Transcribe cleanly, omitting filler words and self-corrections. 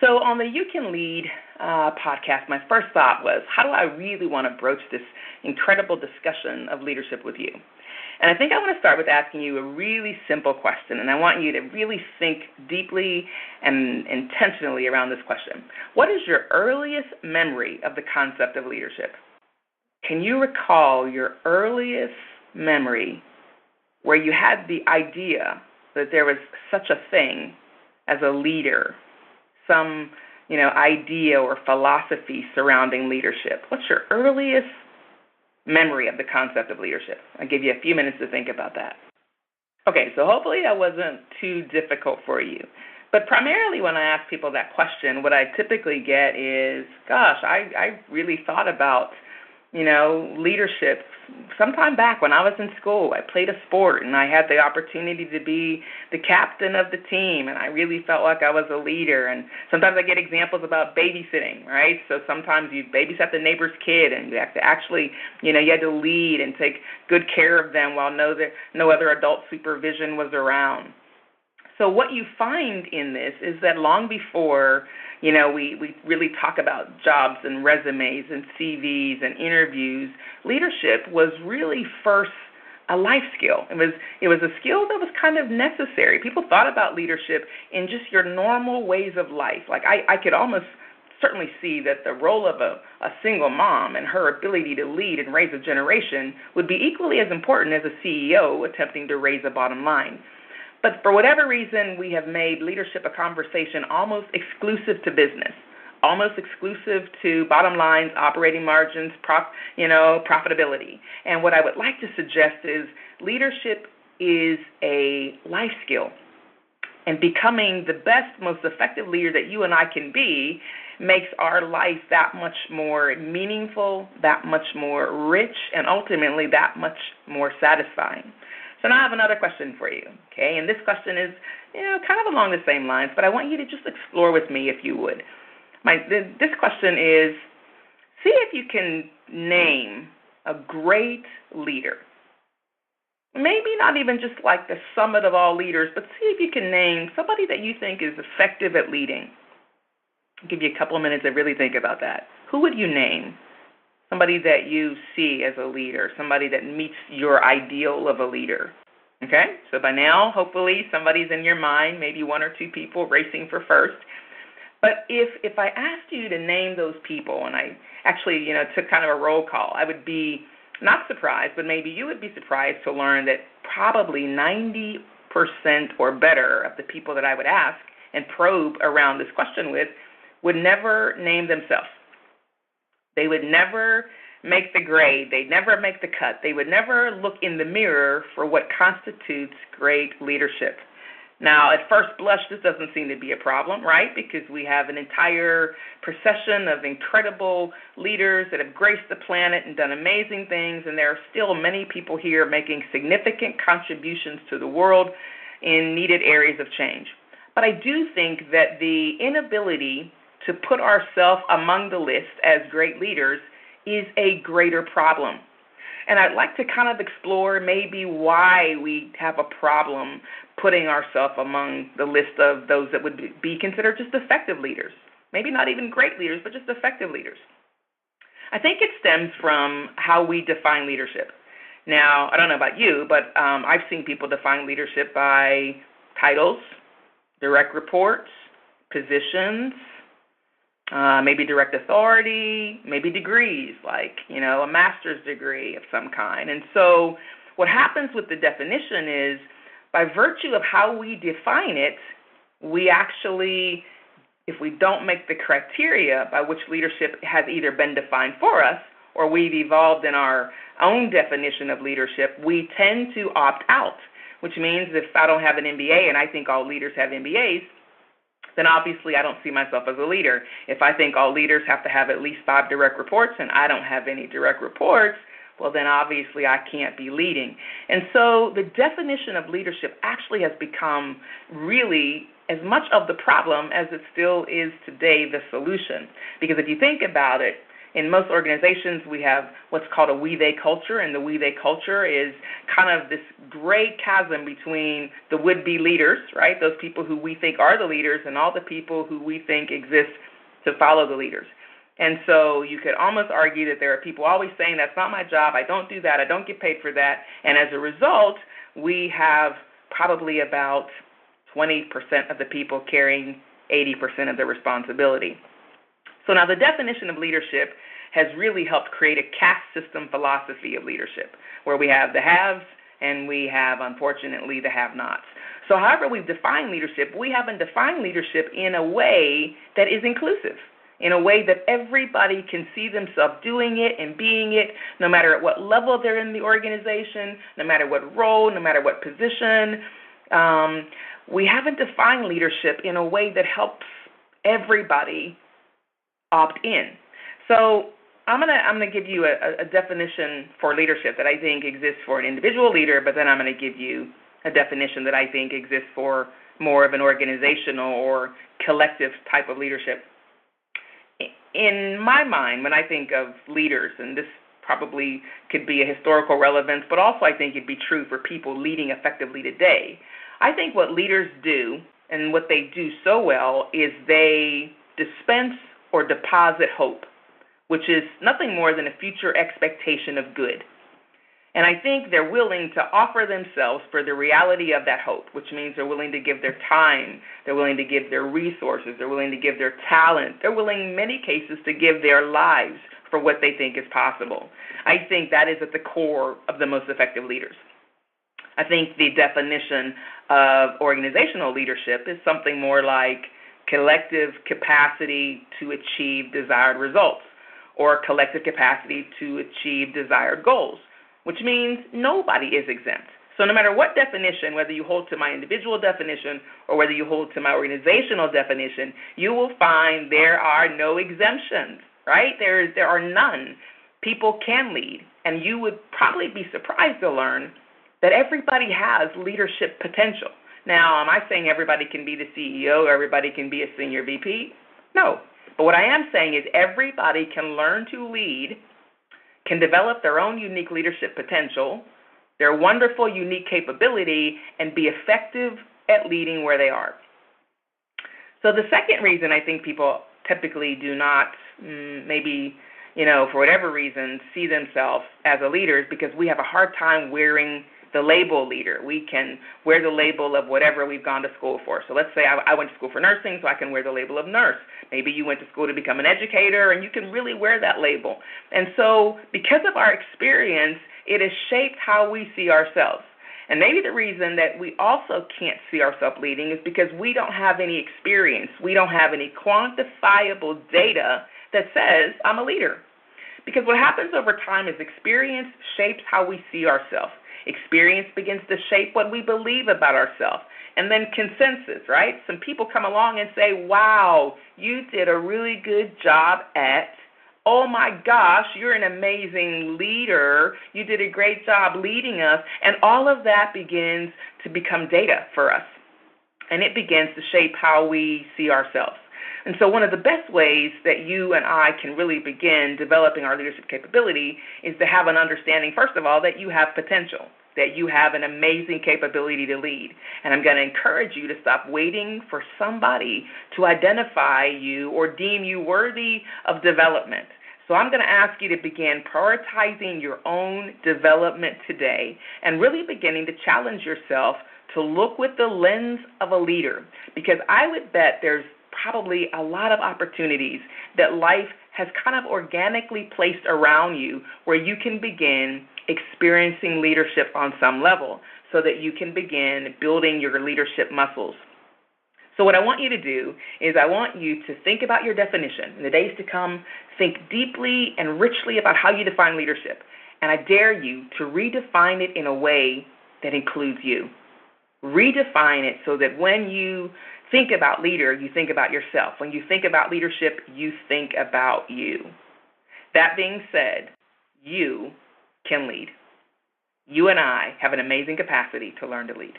So on the You Can Lead podcast, my first thought was, how do I really want to broach this incredible discussion of leadership with you? And I think I want to start with asking you a really simple question, and I want you to really think deeply and intentionally around this question. What is your earliest memory of the concept of leadership? Can you recall your earliest memory where you had the idea that there was such a thing as a leader, some idea or philosophy surrounding leadership? What's your earliest memory of the concept of leadership? I'll give you a few minutes to think about that. Okay, so hopefully that wasn't too difficult for you. But primarily when I ask people that question, what I typically get is, gosh, I really thought about leadership sometime back when I was in school. I played a sport, and I had the opportunity to be the captain of the team, and I really felt like I was a leader. And sometimes I get examples about babysitting, right? So sometimes you babysat the neighbor's kid, and you have to actually, you had to lead and take good care of them while no other adult supervision was around. So what you find in this is that long before we really talk about jobs and resumes and CVs and interviews, leadership was really first a life skill. It was a skill that was kind of necessary. People thought about leadership in just your normal ways of life. Like I could almost certainly see that the role of a single mom and her ability to lead and raise a generation would be equally as important as a CEO attempting to raise a bottom line. But for whatever reason, we have made leadership a conversation almost exclusive to business, almost exclusive to bottom lines, operating margins, profitability. And what I would like to suggest is leadership is a life skill. And becoming the best, most effective leader that you and I can be makes our life that much more meaningful, that much more rich, and ultimately that much more satisfying. So now I have another question for you, okay? And this question is, kind of along the same lines, but I want you to just explore with me if you would. This question is, see if you can name a great leader. Maybe not even just like the summit of all leaders, but see if you can name somebody that you think is effective at leading. I'll give you a couple of minutes to really think about that. Who would you name? Somebody that you see as a leader, somebody that meets your ideal of a leader, okay? So by now, hopefully, somebody's in your mind, maybe one or two people racing for first. But if I asked you to name those people, and I actually, took kind of a roll call, I would be not surprised, but maybe you would be surprised to learn that probably 90% or better of the people that I would ask and probe around this question with would never name themselves. They would never make the grade. They'd never make the cut. They would never look in the mirror for what constitutes great leadership. Now, at first blush, this doesn't seem to be a problem, right? Because we have an entire procession of incredible leaders that have graced the planet and done amazing things, and there are still many people here making significant contributions to the world in needed areas of change. But I do think that the inability to put ourselves among the list as great leaders is a greater problem. And I'd like to kind of explore maybe why we have a problem putting ourselves among the list of those that would be considered just effective leaders. Maybe not even great leaders, but just effective leaders. I think it stems from how we define leadership. Now, I don't know about you, but I've seen people define leadership by titles, direct reports, positions, maybe direct authority, maybe degrees, like, a master's degree of some kind. And so what happens with the definition is, by virtue of how we define it, we actually, if we don't make the criteria by which leadership has either been defined for us or we've evolved in our own definition of leadership, we tend to opt out, which means if I don't have an MBA and I think all leaders have MBAs, then obviously I don't see myself as a leader. If I think all leaders have to have at least 5 direct reports and I don't have any direct reports, well, then obviously I can't be leading. And so the definition of leadership actually has become really as much of the problem as it still is today the solution. Because if you think about it, In most organizations, we have what's called a we-they culture, and the we-they culture is kind of this great chasm between the would-be leaders, right, those people who we think are the leaders, and all the people who we think exist to follow the leaders. And so you could almost argue that there are people always saying, that's not my job, I don't do that, I don't get paid for that, and as a result, we have probably about 20% of the people carrying 80% of the responsibility. So now the definition of leadership has really helped create a caste system philosophy of leadership, where we have the haves and we have, unfortunately, the have-nots. So however we've defined leadership, we haven't defined leadership in a way that is inclusive, in a way that everybody can see themselves doing it and being it, no matter at what level they're in the organization, no matter what role, no matter what position. We haven't defined leadership in a way that helps everybody opt in. So I'm gonna give you a definition for leadership that I think exists for an individual leader, but then I'm going to give you a definition that I think exists for more of an organizational or collective type of leadership. In my mind, when I think of leaders, and this probably could be a historical relevance, but also I think it'd be true for people leading effectively today, I think what leaders do, and what they do so well, is they dispense or deposit hope, which is nothing more than a future expectation of good. And I think they're willing to offer themselves for the reality of that hope, which means they're willing to give their time, they're willing to give their resources, they're willing to give their talent, they're willing in many cases to give their lives for what they think is possible. I think that is at the core of the most effective leaders. I think the definition of organizational leadership is something more like collective capacity to achieve desired results, or collective capacity to achieve desired goals, which means nobody is exempt. So no matter what definition, whether you hold to my individual definition or whether you hold to my organizational definition, you will find there are no exemptions, right? There are none. People can lead, and you would probably be surprised to learn that everybody has leadership potential. Now, am I saying everybody can be the CEO or everybody can be a senior VP? No. But what I am saying is everybody can learn to lead, can develop their own unique leadership potential, their wonderful, unique capability, and be effective at leading where they are. So the second reason I think people typically do not maybe, for whatever reason, see themselves as a leader is because we have a hard time wearing the label leader. We can wear the label of whatever we've gone to school for. So let's say I went to school for nursing, so I can wear the label of nurse. Maybe you went to school to become an educator, and you can really wear that label. And so because of our experience, it has shaped how we see ourselves. And maybe the reason that we also can't see ourselves leading is because we don't have any experience. We don't have any quantifiable data that says, I'm a leader. Because what happens over time is experience shapes how we see ourselves. Experience begins to shape what we believe about ourselves. And then consensus, right? Some people come along and say, wow, you did a really good job at, oh my gosh, you're an amazing leader. You did a great job leading us. And all of that begins to become data for us. And it begins to shape how we see ourselves. And so one of the best ways that you and I can really begin developing our leadership capability is to have an understanding, first of all, that you have potential, that you have an amazing capability to lead. And I'm going to encourage you to stop waiting for somebody to identify you or deem you worthy of development. So I'm going to ask you to begin prioritizing your own development today and really beginning to challenge yourself to look with the lens of a leader, because I would bet there's probably a lot of opportunities that life has kind of organically placed around you where you can begin experiencing leadership on some level so that you can begin building your leadership muscles. So what I want you to do is I want you to think about your definition. In the days to come, think deeply and richly about how you define leadership. And I dare you to redefine it in a way that includes you. Redefine it so that when you think about leader, you think about yourself. When you think about leadership, you think about you. That being said, you can lead. You and I have an amazing capacity to learn to lead.